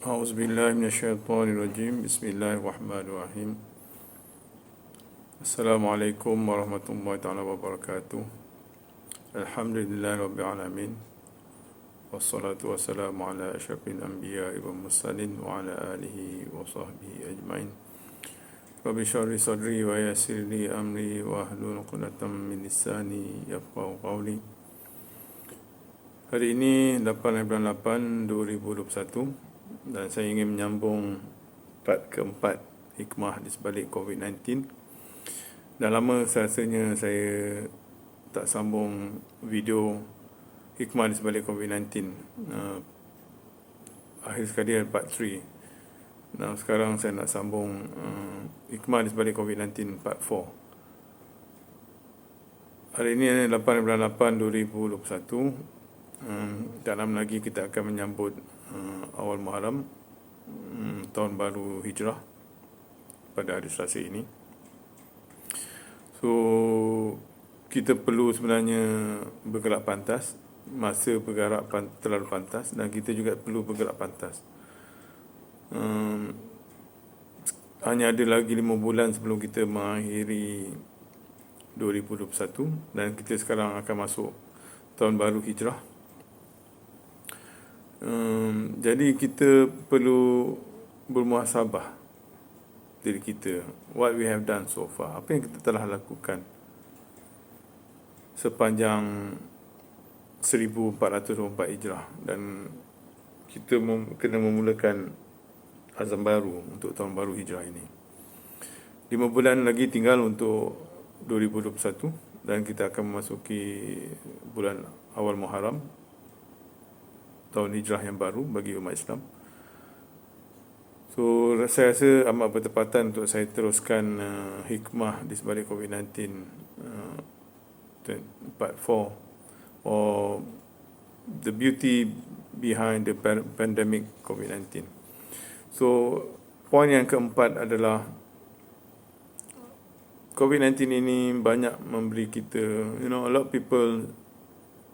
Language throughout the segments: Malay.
A'udzubillahi minasyaitonirrajim. Bismillahirrahmanirrahim. Assalamualaikum warahmatullahi taala wabarakatuh. Alhamdulillahirabbil alamin. Wassalatu wassalamu ala asyrafil anbiya'i wal mursalin wa ala alihi wa sahbihi ajmain. Rabbi shrah li sadri wa yassir li amri wa hlul 'uqdatam min lisani yafqahu qawli. Hari ini 8 bulan 8 2021 dan saya ingin menyambung part keempat hikmah di sebalik COVID-19. Dah lama rasanya saya tak sambung video hikmah di sebalik COVID-19. Akhir sekali ada part 3. Nah, sekarang saya nak sambung hikmah di sebalik COVID-19 part 4. Hari ini 8 bulan 8 2021. Tak lama lagi kita akan menyambut awal Muharram, tahun baru Hijrah pada hari Selasa ini. So kita perlu sebenarnya bergerak pantas. Masa bergerak terlalu pantas, dan kita juga perlu bergerak pantas. Hanya ada lagi 5 bulan sebelum kita mengakhiri 2021, dan kita sekarang akan masuk tahun baru Hijrah. Jadi kita perlu bermuhasabah diri kita, what we have done so far, apa yang kita telah lakukan sepanjang 1424 Hijrah, dan kita kena memulakan azam baru untuk tahun baru Hijrah ini. 5 bulan lagi tinggal untuk 2021, dan kita akan memasuki bulan awal Muharram, tahun Hijrah yang baru bagi umat Islam. So saya rasa amat bertepatan untuk saya teruskan hikmah di sebalik COVID-19 part 4, or the beauty behind the pandemic COVID-19. So poin yang keempat adalah COVID-19 ini banyak memberi kita, a lot of people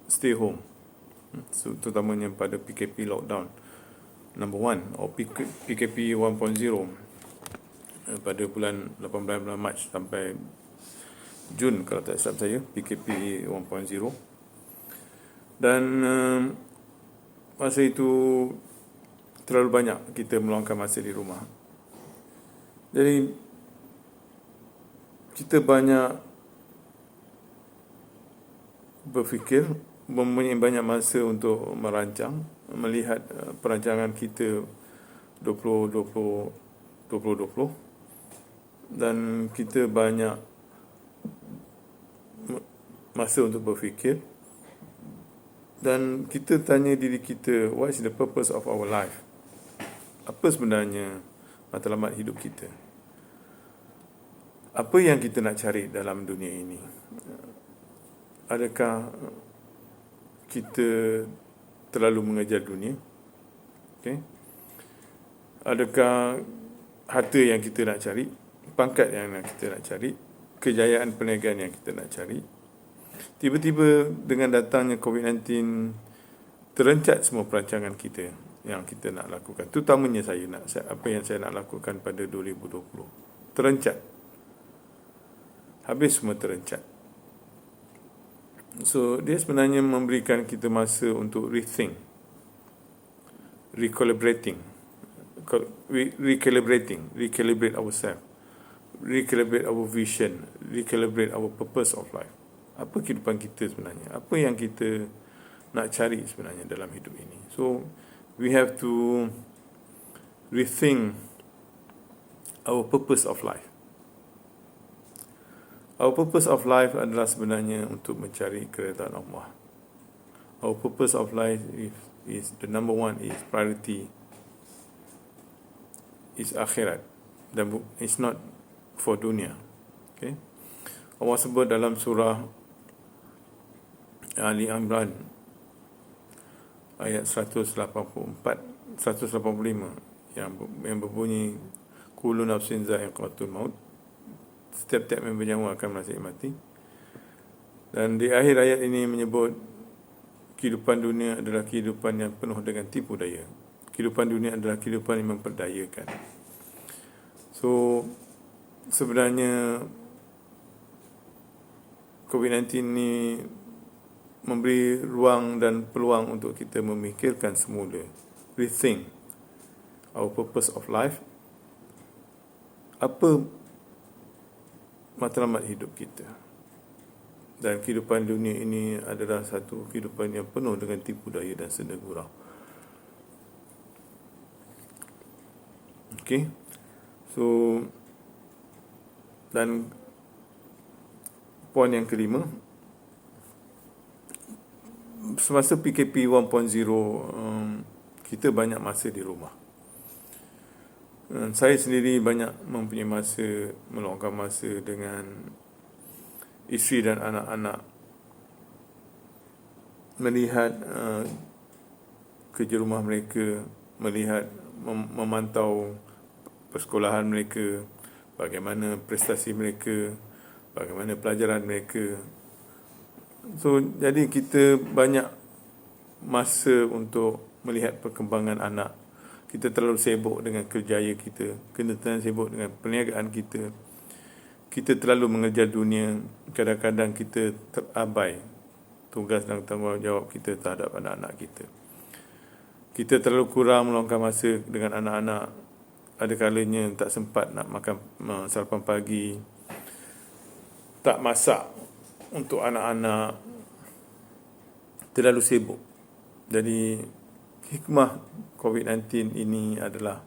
stay home, so, terutamanya pada PKP lockdown number 1 atau PKP 1.0 pada bulan 18 bulan Mac sampai Jun kalau tak silap saya, PKP 1.0. Dan masa itu terlalu banyak kita meluangkan masa di rumah. Jadi kita banyak berfikir, mempunyai banyak masa untuk merancang, melihat perancangan kita 2020, dan kita banyak masa untuk berfikir, dan kita tanya diri kita, what is the purpose of our life? Apa sebenarnya matlamat hidup kita? Apa yang kita nak cari dalam dunia ini? Adakah kita terlalu mengejar dunia? Okay? Adakah harta yang kita nak cari, pangkat yang kita nak cari, kejayaan perniagaan yang kita nak cari? Tiba-tiba dengan datangnya COVID-19, terencat semua perancangan kita yang kita nak lakukan. Terutamanya apa yang saya nak lakukan pada 2020. Terencat. Habis semua terencat. So, dia sebenarnya memberikan kita masa untuk rethink, recalibrate ourselves, recalibrate our vision, recalibrate our purpose of life. Apa kehidupan kita sebenarnya? Apa yang kita nak cari sebenarnya dalam hidup ini? So, we have to rethink our purpose of life. Our purpose of life adalah sebenarnya untuk mencari keredaan Allah. Our purpose of life is the number 1 is priority, is akhirat, dan it's not for dunia. Okay? Allah sebut dalam surah Ali Imran ayat 185 yang berbunyi kullu nafsin za'iqatul maut, setiap-tiap yang bernyawa akan merasai mati. Dan di akhir ayat ini menyebut kehidupan dunia adalah kehidupan yang penuh dengan tipu daya. kehidupan dunia adalah kehidupan yang memperdayakan. So sebenarnya COVID-19 ni memberi ruang dan peluang untuk kita memikirkan semula, rethink our purpose of life. Apa matlamat hidup kita? Dan kehidupan dunia ini adalah satu kehidupan yang penuh dengan tipu daya dan senda gurau. Okay. So, dan poin yang kelima, semasa PKP 1.0, kita banyak masa di rumah. Saya sendiri banyak mempunyai masa, meluangkan masa dengan isteri dan anak-anak, melihat kerja rumah mereka, melihat, memantau persekolahan mereka, bagaimana prestasi mereka, bagaimana pelajaran mereka. So, jadi kita banyak masa untuk melihat perkembangan anak. Kita terlalu sibuk dengan kerjaya kita, kita terlalu sibuk dengan perniagaan kita. Kita terlalu mengejar dunia, kadang-kadang kita terabai tugas dan tanggungjawab kita terhadap anak-anak kita. Kita terlalu kurang meluangkan masa dengan anak-anak. Ada kalanya tak sempat nak makan sarapan pagi, tak masak untuk anak-anak, terlalu sibuk. Jadi hikmah COVID-19 ini adalah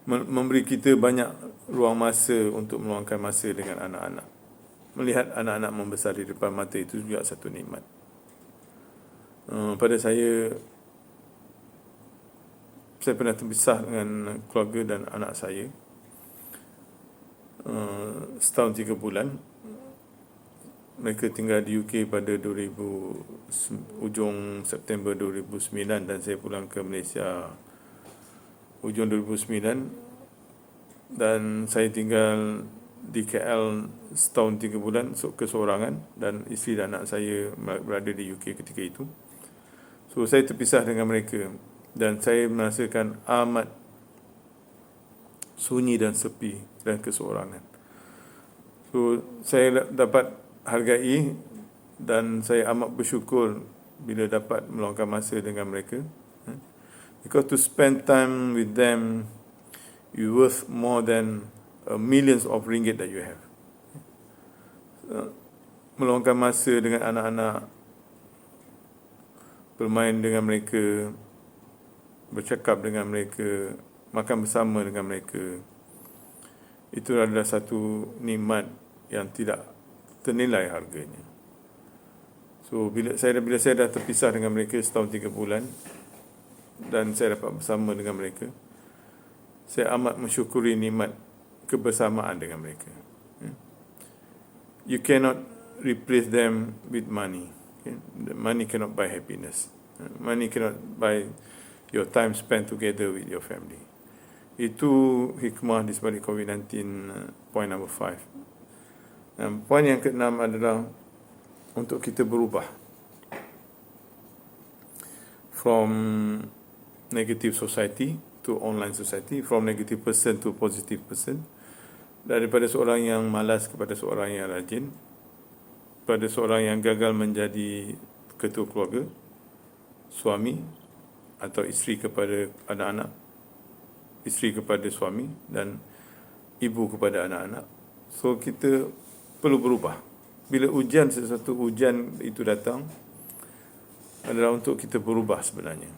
memberi kita banyak ruang masa untuk meluangkan masa dengan anak-anak. Melihat anak-anak membesar di depan mata itu juga satu nikmat. Pada saya pernah terpisah dengan keluarga dan anak saya setahun 3 bulan. Mereka tinggal di UK pada ujung September 2009 dan saya pulang ke Malaysia ujung 2009, dan saya tinggal di KL setahun 3 bulan keseorangan, dan isteri dan anak saya berada di UK ketika itu. So saya terpisah dengan mereka dan saya merasakan amat sunyi dan sepi dan keseorangan. So saya dapat hargai dan saya amat bersyukur bila dapat meluangkan masa dengan mereka. Because to spend time with them, you worth more than millions of ringgit that you have. Meluangkan masa dengan anak-anak, bermain dengan mereka, bercakap dengan mereka, makan bersama dengan mereka, itu adalah satu nikmat yang tidak ternilai harganya. So bila saya dah terpisah dengan mereka setahun 3 bulan dan saya dapat bersama dengan mereka, saya amat mensyukuri nikmat kebersamaan dengan mereka. You cannot replace them with money. Money cannot buy happiness. Money cannot buy your time spent together with your family. Itu hikmah di sebalik COVID-19, point number 5. Poin yang keenam adalah untuk kita berubah from negative society to online society, from negative person to positive person, daripada seorang yang malas kepada seorang yang rajin, pada seorang yang gagal menjadi ketua keluarga, suami atau isteri kepada anak-anak, isteri kepada suami, dan ibu kepada anak-anak. So kita perlu berubah. Bila sesuatu ujian itu datang, adalah untuk kita berubah sebenarnya.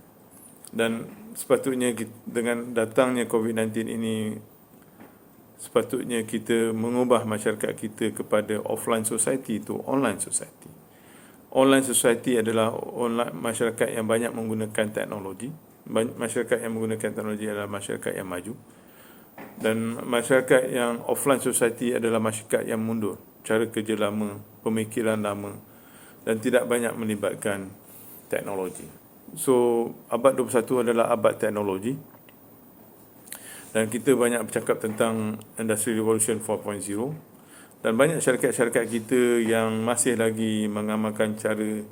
Dan sepatutnya dengan datangnya COVID-19 ini, sepatutnya kita mengubah masyarakat kita kepada offline society to online society. Online society adalah masyarakat yang banyak menggunakan teknologi. Masyarakat yang menggunakan teknologi adalah masyarakat yang maju. Dan masyarakat yang offline society adalah masyarakat yang mundur, cara kerja lama, pemikiran lama, dan tidak banyak melibatkan teknologi. So abad 21 adalah abad teknologi, dan kita banyak bercakap tentang Industry Revolution 4.0, dan banyak syarikat-syarikat kita yang masih lagi mengamalkan cara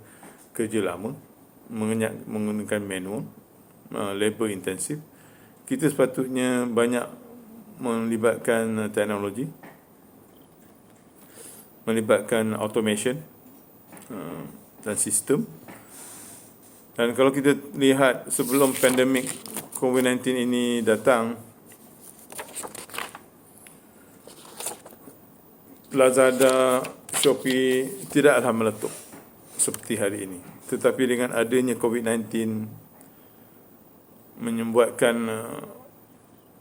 kerja lama, menggunakan manual. labor intensif. Kita sepatutnya banyak melibatkan teknologi, melibatkan automation dan sistem. Dan kalau kita lihat sebelum pandemik COVID-19 ini datang, Lazada, Shopee tidaklah meletup seperti hari ini. Tetapi dengan adanya COVID-19 menyebabkan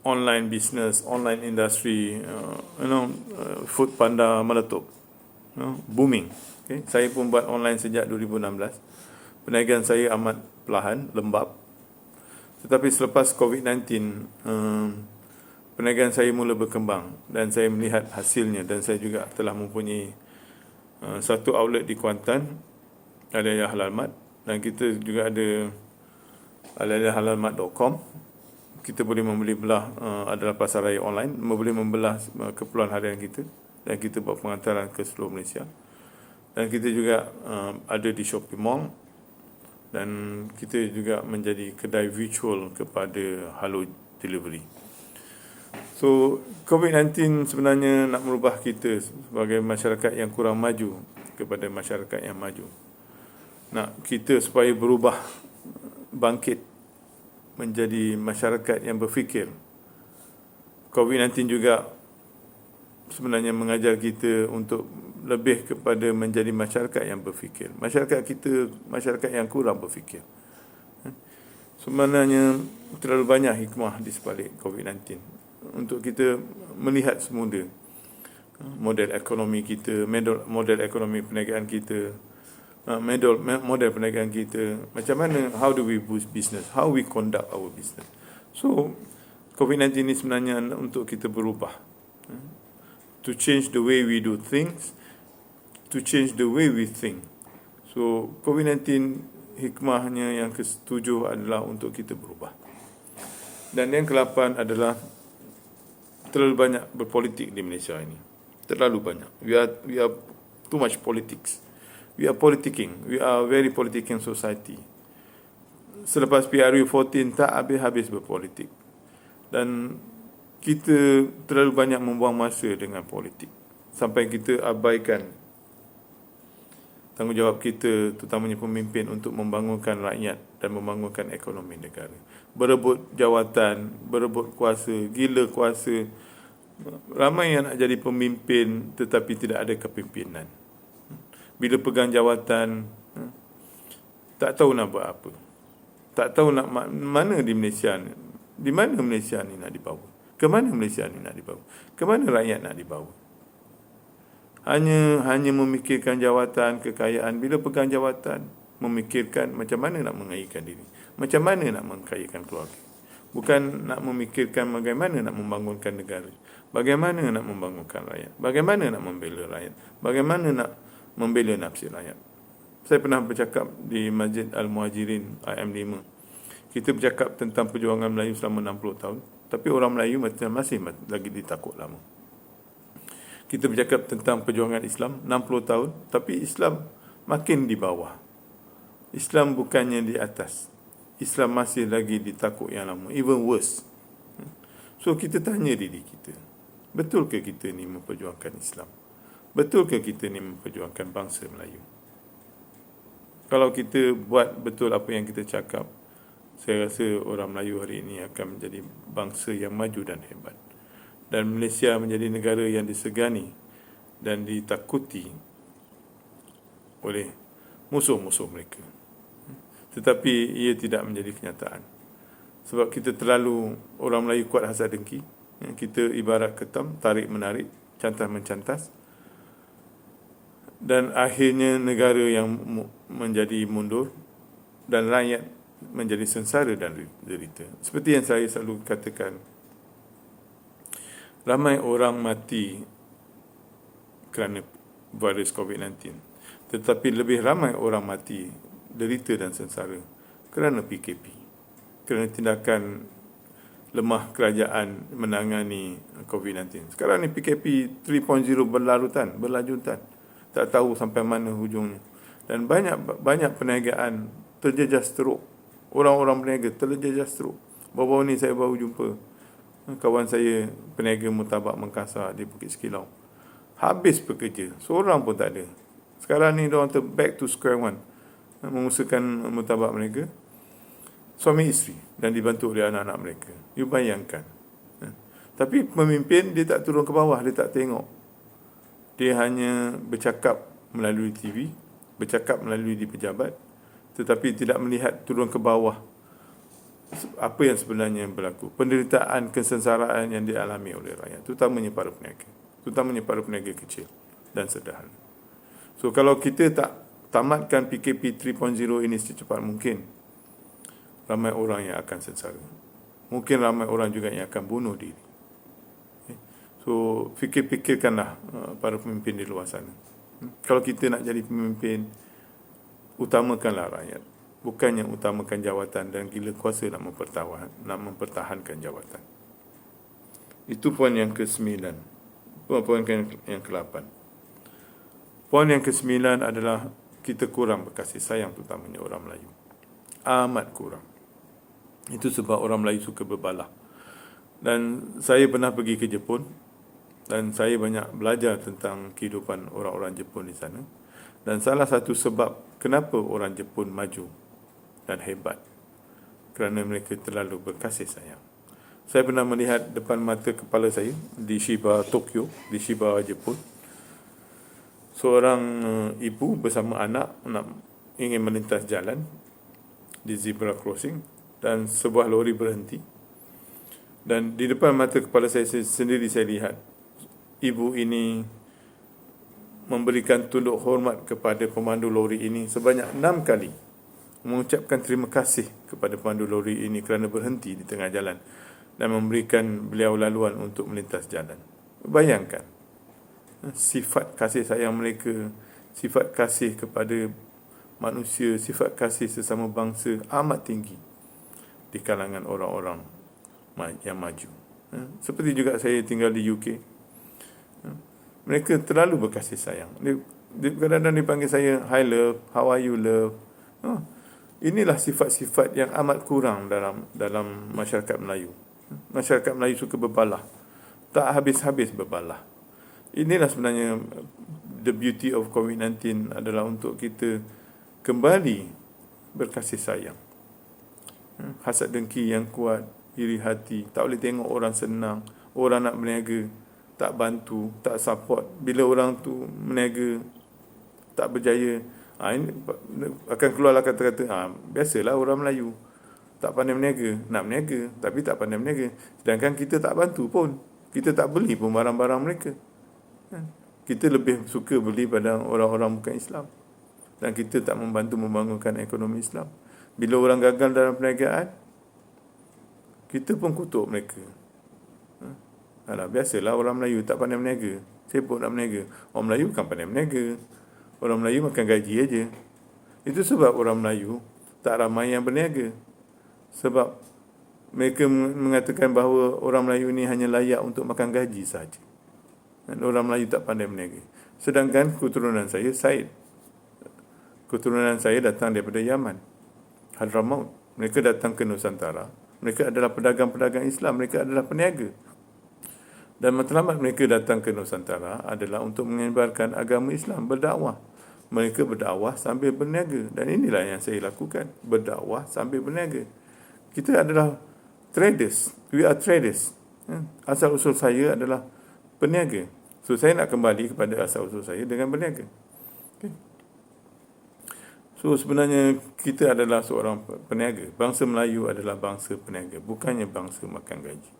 online business, online industry, Food Panda meletup, booming. Okay. Saya pun buat online sejak 2016. Perniagaan saya amat perlahan, lembab. Tetapi selepas COVID-19, perniagaan saya mula berkembang dan saya melihat hasilnya, dan saya juga telah mempunyai satu outlet di Kuantan, Al-Yahya Halalmat, dan kita juga ada al-yahyahalalmat.com. Kita boleh membeli belah, adalah pasar raya online, boleh membelah keperluan harian kita, dan kita buat pengantaran ke seluruh Malaysia. Dan kita juga ada di Shopee Mall, dan kita juga menjadi kedai virtual kepada Halo Delivery. So, COVID-19 sebenarnya nak merubah kita sebagai masyarakat yang kurang maju kepada masyarakat yang maju. Nak kita supaya berubah, bangkit menjadi masyarakat yang berfikir. COVID-19 juga sebenarnya mengajar kita untuk lebih kepada menjadi masyarakat yang berfikir. Masyarakat kita, masyarakat yang kurang berfikir. Sebenarnya terlalu banyak hikmah di sebalik COVID-19 untuk kita melihat semula model ekonomi kita, model ekonomi perniagaan kita, model perniagaan kita, macam mana, how do we boost business, how we conduct our business. So, COVID-19 ini sebenarnya untuk kita berubah, to change the way we do things, to change the way we think. So, COVID-19 hikmahnya yang ke-7 adalah untuk kita berubah. Dan yang ke-8 adalah terlalu banyak berpolitik di Malaysia ini. Terlalu banyak. We are too much politics. We are politicking. We are very politicking society. Selepas PRU 14 tak habis-habis berpolitik. Dan kita terlalu banyak membuang masa dengan politik. Sampai kita abaikan tanggungjawab kita, terutamanya pemimpin, untuk membangunkan rakyat dan membangunkan ekonomi negara. Berebut jawatan, berebut kuasa, gila kuasa. Ramai yang nak jadi pemimpin tetapi tidak ada kepimpinan. Bila pegang jawatan, tak tahu nak buat apa. Tak tahu nak mana di Malaysia ni. Di mana Malaysia ni nak dibawa? Ke mana Malaysia ni nak dibawa? Ke mana rakyat nak dibawa? Hanya memikirkan jawatan, kekayaan. Bila pegang jawatan, memikirkan macam mana nak mengayikan diri, macam mana nak mengkayakan keluarga. Bukan nak memikirkan bagaimana nak membangunkan negara, bagaimana nak membangunkan rakyat, bagaimana nak membela rakyat, bagaimana nak membela nafsi rakyat. Saya pernah bercakap di Masjid Al-Muhajirin IM5. Kita bercakap tentang perjuangan Melayu selama 60 tahun, tapi orang Melayu masih lagi ditakut lama. Kita bercakap tentang perjuangan Islam 60 tahun, tapi Islam makin di bawah. Islam bukannya di atas. Islam masih lagi ditakut yang lama, even worse. So kita tanya diri kita, betul ke kita ni memperjuangkan Islam? Betul ke kita ni memperjuangkan bangsa Melayu? Kalau kita buat betul apa yang kita cakap, saya rasa orang Melayu hari ini akan menjadi bangsa yang maju dan hebat. Dan Malaysia menjadi negara yang disegani dan ditakuti oleh musuh-musuh mereka. Tetapi ia tidak menjadi kenyataan. Sebab kita terlalu, orang Melayu kuat hasad dengki. Kita ibarat ketam, tarik-menarik, cantas-mencantas. Dan akhirnya negara yang menjadi mundur dan rakyat menjadi sengsara dan derita. Seperti yang saya selalu katakan, ramai orang mati kerana virus COVID-19. Tetapi lebih ramai orang mati, derita dan sengsara kerana PKP, kerana tindakan lemah kerajaan menangani COVID-19. Sekarang ni PKP 3.0 berlanjutan. Tak tahu sampai mana hujungnya. Dan banyak perniagaan terjejas teruk Orang-orang berniaga terjejah stroke. Baru-baru ni saya baru jumpa kawan saya peniaga Murtabak Mengkasar di Bukit Sekilau. Habis bekerja, seorang pun tak ada. Sekarang ni diorang back to square one, mengusahakan murtabak mereka, suami isteri, dan dibantu oleh anak-anak mereka. You bayangkan. Tapi pemimpin dia tak turun ke bawah, dia tak tengok. Dia hanya bercakap melalui TV, bercakap melalui di pejabat, tetapi tidak melihat turun ke bawah apa yang sebenarnya berlaku. Penderitaan, kesengsaraan yang dialami oleh rakyat, terutamanya para peniaga kecil dan sederhana. So kalau kita tak tamatkan PKP 3.0 ini secepat mungkin, ramai orang yang akan sengsara. Mungkin ramai orang juga yang akan bunuh diri. So fikir-fikirkanlah para pemimpin di luar sana. Kalau kita nak jadi pemimpin, utamakanlah rakyat, bukannya utamakan jawatan dan gila kuasa nak mempertahankan jawatan. Itu poin yang ke-9. Poin yang ke-8. Poin yang ke-9 adalah kita kurang berkasih sayang, terutamanya orang Melayu. Amat kurang. Itu sebab orang Melayu suka berbalah. Dan saya pernah pergi ke Jepun, dan saya banyak belajar tentang kehidupan orang-orang Jepun di sana. Dan salah satu sebab kenapa orang Jepun maju dan hebat, kerana mereka terlalu berkasih sayang. Saya pernah melihat depan mata kepala saya di Shiba, Tokyo, di Shiba, Jepun, seorang ibu bersama anak ingin melintas jalan di zebra crossing, dan sebuah lori berhenti. Dan di depan mata kepala saya sendiri, saya lihat ibu ini memberikan tunduk hormat kepada pemandu lori ini sebanyak 6 kali, mengucapkan terima kasih kepada pemandu lori ini kerana berhenti di tengah jalan dan memberikan beliau laluan untuk melintas jalan. Bayangkan sifat kasih sayang mereka, sifat kasih kepada manusia, sifat kasih sesama bangsa amat tinggi di kalangan orang-orang yang maju. Seperti juga saya tinggal di UK. Mereka terlalu berkasih sayang. Kadang-kadang dipanggil saya, "Hi love, how are you love?" Inilah sifat-sifat yang amat kurang dalam masyarakat Melayu. Masyarakat Melayu suka berbalah, tak habis-habis berbalah. Inilah sebenarnya the beauty of COVID-19, adalah untuk kita kembali berkasih sayang. Hasad dengki yang kuat, iri hati, tak boleh tengok orang senang, orang nak berniaga tak bantu, tak support. Bila orang tu berniaga tak berjaya, ini akan keluarlah kata-kata, biasalah orang Melayu tak pandai berniaga, nak berniaga tapi tak pandai berniaga. Sedangkan kita tak bantu pun, kita tak beli pun barang-barang mereka. Kita lebih suka beli pada orang-orang bukan Islam, dan kita tak membantu membangunkan ekonomi Islam. Bila orang gagal dalam perniagaan, kita pun kutuk mereka. Biasalah orang Melayu tak pandai berniaga, sibuk nak berniaga. Orang Melayu bukan pandai berniaga, orang Melayu makan gaji aja. Itu sebab orang Melayu tak ramai yang berniaga, sebab mereka mengatakan bahawa orang Melayu ni hanya layak untuk makan gaji saja, dan orang Melayu tak pandai berniaga. Sedangkan keturunan saya, Said, keturunan saya datang daripada Yaman, Hadramaut. Mereka datang ke Nusantara, mereka adalah pedagang-pedagang Islam, mereka adalah peniaga. Dan matlamat mereka datang ke Nusantara adalah untuk menyebarkan agama Islam, berdakwah. Mereka berdakwah sambil berniaga, dan inilah yang saya lakukan, berdakwah sambil berniaga. Kita adalah traders, we are traders. Asal-usul saya adalah peniaga. So saya nak kembali kepada asal-usul saya dengan berniaga. Okay. So sebenarnya kita adalah seorang peniaga. Bangsa Melayu adalah bangsa peniaga, bukannya bangsa makan gaji.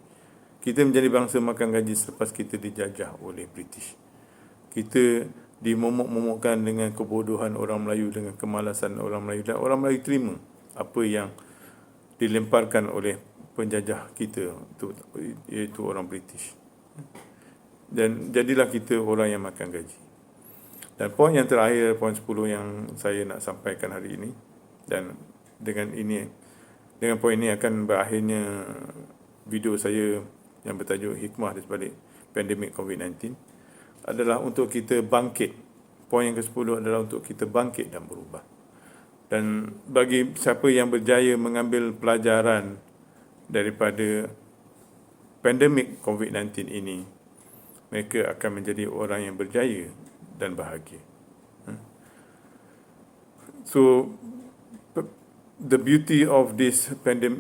Kita menjadi bangsa makan gaji selepas kita dijajah oleh British. Kita dimomok-momokkan dengan kebodohan orang Melayu, dengan kemalasan orang Melayu, dan orang Melayu terima apa yang dilemparkan oleh penjajah kita, iaitu orang British. Dan jadilah kita orang yang makan gaji. Dan poin yang terakhir, poin 10 yang saya nak sampaikan hari ini, dan dengan poin ini akan berakhirnya video saya yang bertajuk Hikmah di sebalik pandemik COVID-19, adalah untuk kita bangkit. Poin yang ke-10 adalah untuk kita bangkit dan berubah. Dan bagi siapa yang berjaya mengambil pelajaran daripada pandemik COVID-19 ini, mereka akan menjadi orang yang berjaya dan bahagia. So, the beauty of this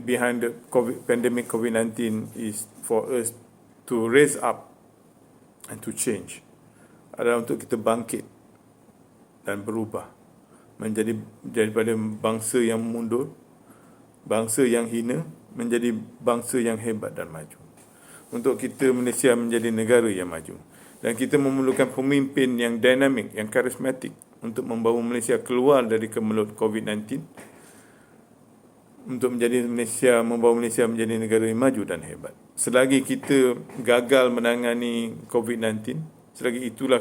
behind the pandemic COVID-19 is for us to raise up and to change. Adalah untuk kita bangkit dan berubah menjadi daripada bangsa yang mundur, bangsa yang hina, menjadi bangsa yang hebat dan maju. Untuk kita Malaysia menjadi negara yang maju. Dan kita memerlukan pemimpin yang dinamik, yang karismatik untuk membawa Malaysia keluar dari kemelut COVID-19, untuk membawa Malaysia menjadi negara yang maju dan hebat. Selagi kita gagal menangani COVID-19, selagi itulah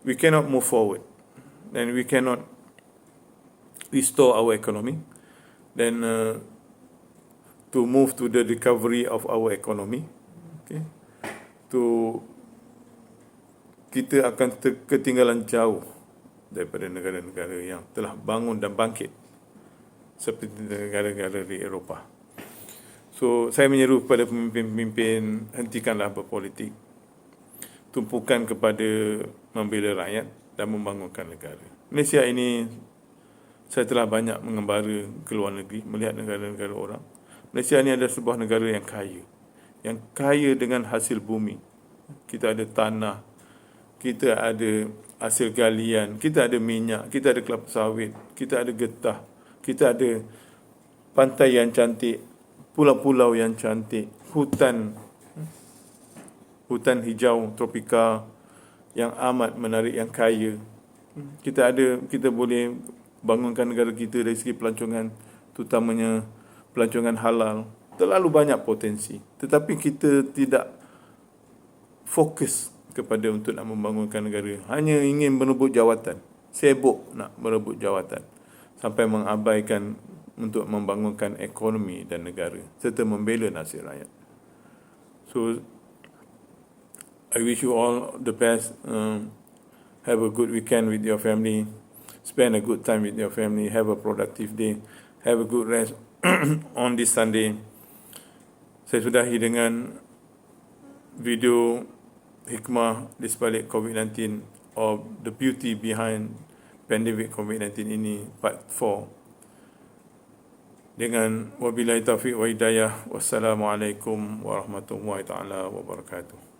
we cannot move forward and we cannot restore our economy. Then to move to the recovery of our economy, okay, kita akan ketinggalan jauh daripada negara-negara yang telah bangun dan bangkit seperti negara-negara di Eropah. So, saya menyeru kepada pemimpin-pemimpin, hentikanlah berpolitik, tumpukan kepada membela rakyat dan membangunkan negara. Malaysia ini, saya telah banyak mengembara ke luar negeri, melihat negara-negara orang. Malaysia ini adalah sebuah negara yang kaya dengan hasil bumi. Kita ada tanah, kita ada hasil galian, kita ada minyak, kita ada kelapa sawit, kita ada getah, kita ada pantai yang cantik, pulau-pulau yang cantik, hutan hijau tropika yang amat menarik, yang kaya. Kita boleh bangunkan negara kita dari segi pelancongan, terutamanya pelancongan halal. Terlalu banyak potensi, tetapi kita tidak fokus kepada untuk nak membangunkan negara. Hanya ingin merebut jawatan, sibuk nak merebut jawatan, sampai mengabaikan untuk membangunkan ekonomi dan negara serta membela nasib rakyat. So, I wish you all the best. Have a good weekend with your family. Spend a good time with your family. Have a productive day. Have a good rest on this Sunday. Saya sudahi dengan video hikmah di sebalik COVID-19 of the beauty behind pandemic COVID-19 ini, part 4. Dengan wabillahi taufiq wa hidayah. Wassalamualaikum warahmatullahi taala wabarakatuh.